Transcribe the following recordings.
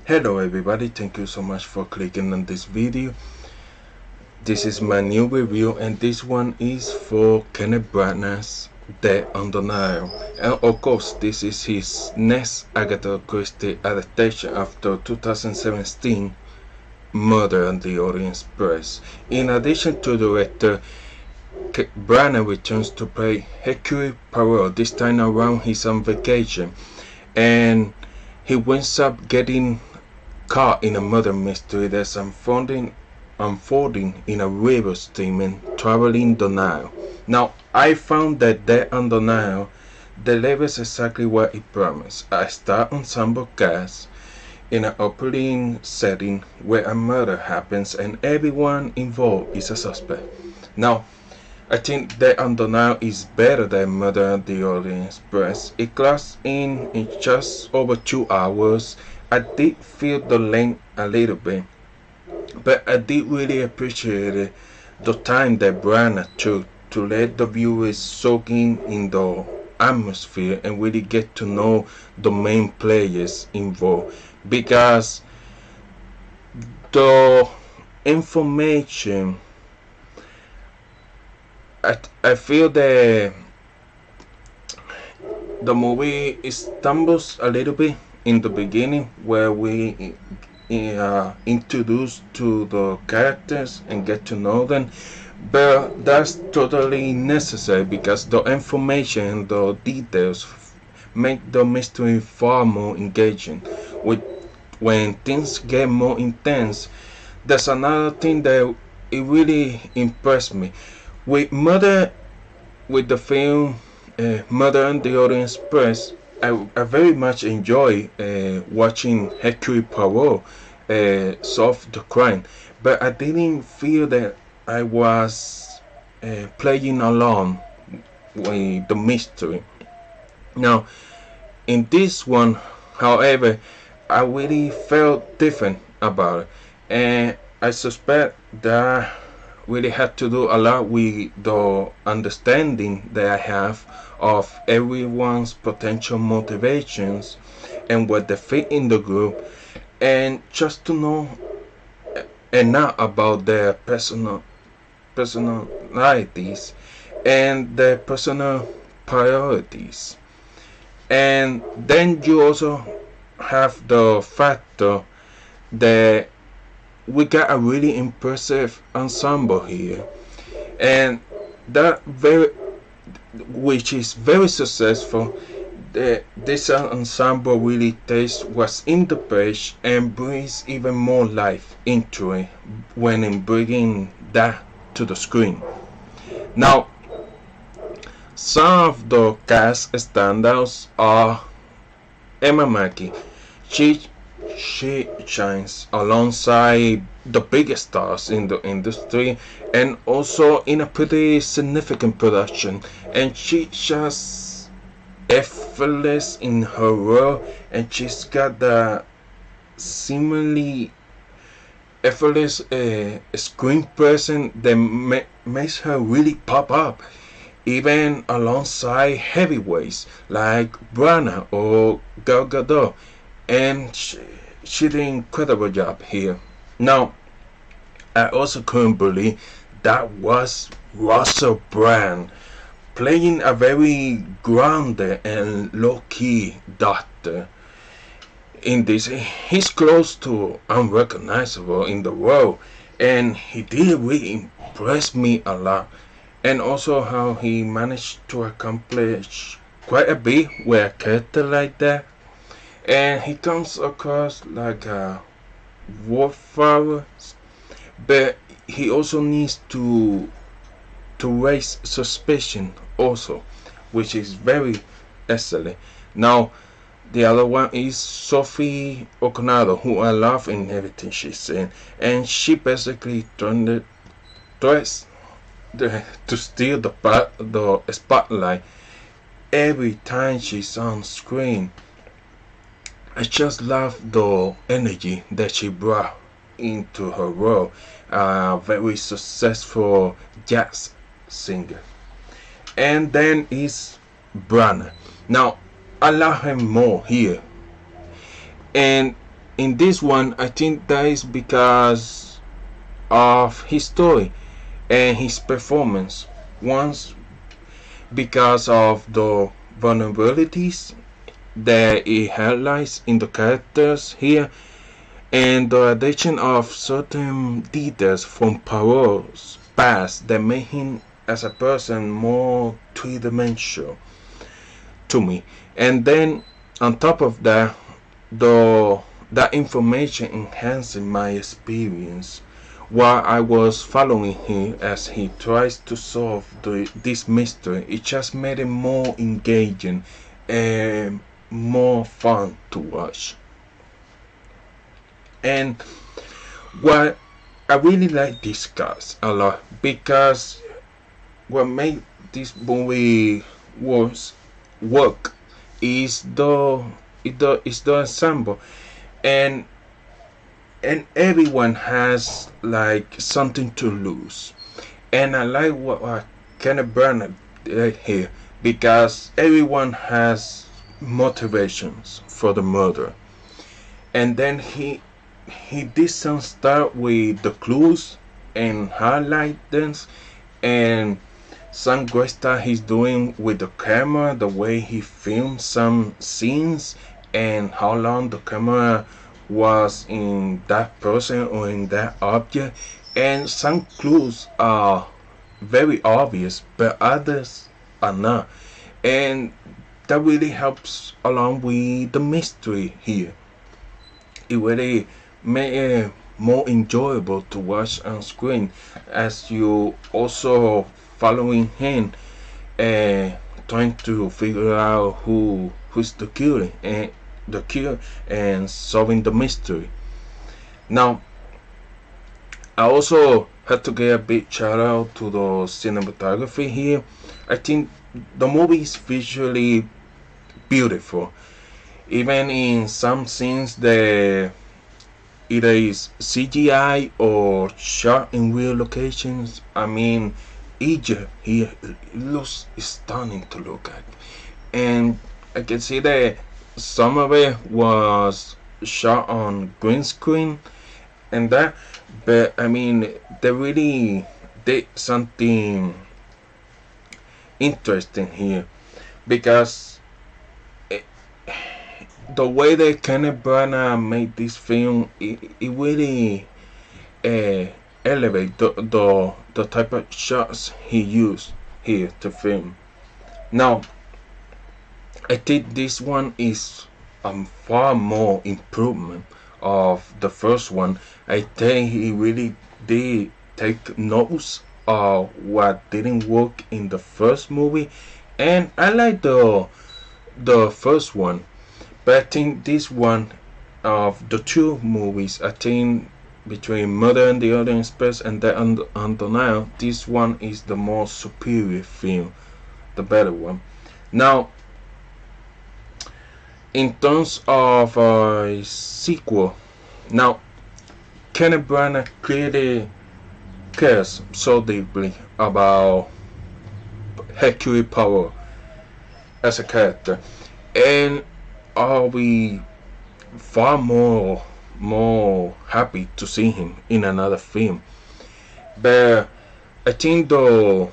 Hello everybody, thank you so much for clicking on this video. This is my new review and this one is for Kenneth Branagh's Dead on the Nile. And of course this is his next Agatha Christie adaptation after 2017 Murder on the Orient Express. In addition to director, Branagh returns to play Hercule Poirot. This time around he's on vacation and he winds up getting caught in a murder mystery that's unfolding in a river steamer traveling the Nile. Now, I found that Dead on the Nile delivers exactly what it promised: a star ensemble cast in an opening setting where a murder happens and everyone involved is a suspect. Now, I think Dead on the Nile is better than Murder on the Orient Express. It clocks in just over 2 hours. I did feel the length a little bit, but I did really appreciate the time that Branagh took to let the viewers soak in the atmosphere and really get to know the main players involved, because the information, I feel that the movie stumbles a little bit in the beginning where we introduced to the characters and get to know them, but that's totally necessary because the information and the details make the mystery far more engaging. When things get more intense, that's another thing that it really impressed me with the film Murder on the Orient Express. I very much enjoy watching Hercule Poirot solve the crime, but I didn't feel that I was playing along with the mystery. Now, in this one, however, I really felt different about it, and I suspect that really had to do a lot with the understanding that I have of everyone's potential motivations and what they fit in the group, and just to know enough about their personalities and their personal priorities. And then you also have the factor that we got a really impressive ensemble here, and that which is very successful. This ensemble really takes what's in the page and brings even more life into it when in bringing that to the screen. Now, some of the cast standouts are Emma Mackey. She shines alongside the biggest stars in the industry and also in a pretty significant production, and she's just effortless in her role, and she's got the seemingly effortless screen presence that makes her really pop up, even alongside heavyweights like Branagh or Gal Gadot, and she did an incredible job here. Now, I also couldn't believe that was Russell Brand playing a very grounded and low-key doctor. In this, he's close to unrecognizable in the role, and he did really impress me a lot. And also how he managed to accomplish quite a bit with a character like that. And he comes across like a warfare, but he also needs to raise suspicion also, which is very excellent. Now, the other one is Sophie Okonedo, who I love in everything she's in, and she basically tries to steal the spotlight every time she's on screen. I just love the energy that she brought into her role. A very successful jazz singer. And then is Branagh. Now, I love him more here. And in this one, I think that is because of his story and his performance. Once because of the vulnerabilities that it highlights in the characters here, and the addition of certain details from Poirot's past that made him as a person more three-dimensional to me. And then on top of that, the that information enhancing my experience while I was following him as he tries to solve this mystery. It just made it more engaging and more fun to watch. And what I really like this cast a lot, because what made this movie work is the ensemble, and everyone has like something to lose. And I like what Kenneth Branagh did here, because everyone has motivations for the murder. And then he did some start with the clues and highlight them, and some great stuff he's doing with the camera, the way he filmed some scenes, and how long the camera was in that person or in that object. And some clues are very obvious, but others are not, and that really helps along with the mystery here. It really made it more enjoyable to watch on screen, as you also following him and trying to figure out who's the killer and solving the mystery. Now, I also had to give a big shout out to the cinematography here. I think the movie is visually beautiful, even in some scenes that either is CGI or shot in real locations. I mean, Egypt here, it looks stunning to look at, and I can see that some of it was shot on green screen and that, but I mean, they really did something interesting here, because the way that Kenneth Branagh made this film, it really elevate the type of shots he used here to film. Now, I think this one is far more improvement of the first one. I think he really did take notes of what didn't work in the first movie, and I like the first one. But I think this one, of the two movies, I think between Murder and the Orient Express and the on the Nile, this one is the more superior film, the better one. Now, in terms of a sequel, now Kenneth Branagh clearly cares so deeply about Hercule Poirot as a character, and I'll be far more happy to see him in another film. But I think though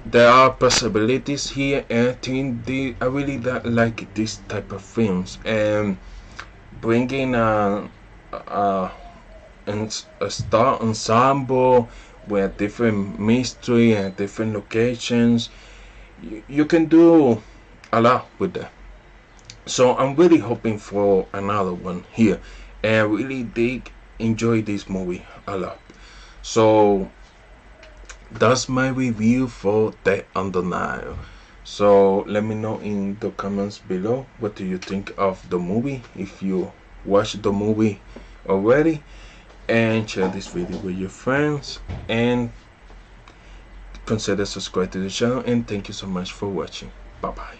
there are possibilities here, and I think I really like this type of films, and bringing a star ensemble with different mystery and different locations. You can do a lot with that. So I'm really hoping for another one here, and I really did enjoy this movie a lot. So that's my review for Dead on the Nile. So let me know in the comments below, what do you think of the movie, if you watched the movie already, and share this video with your friends, and consider subscribe to the channel, and thank you so much for watching. Bye bye.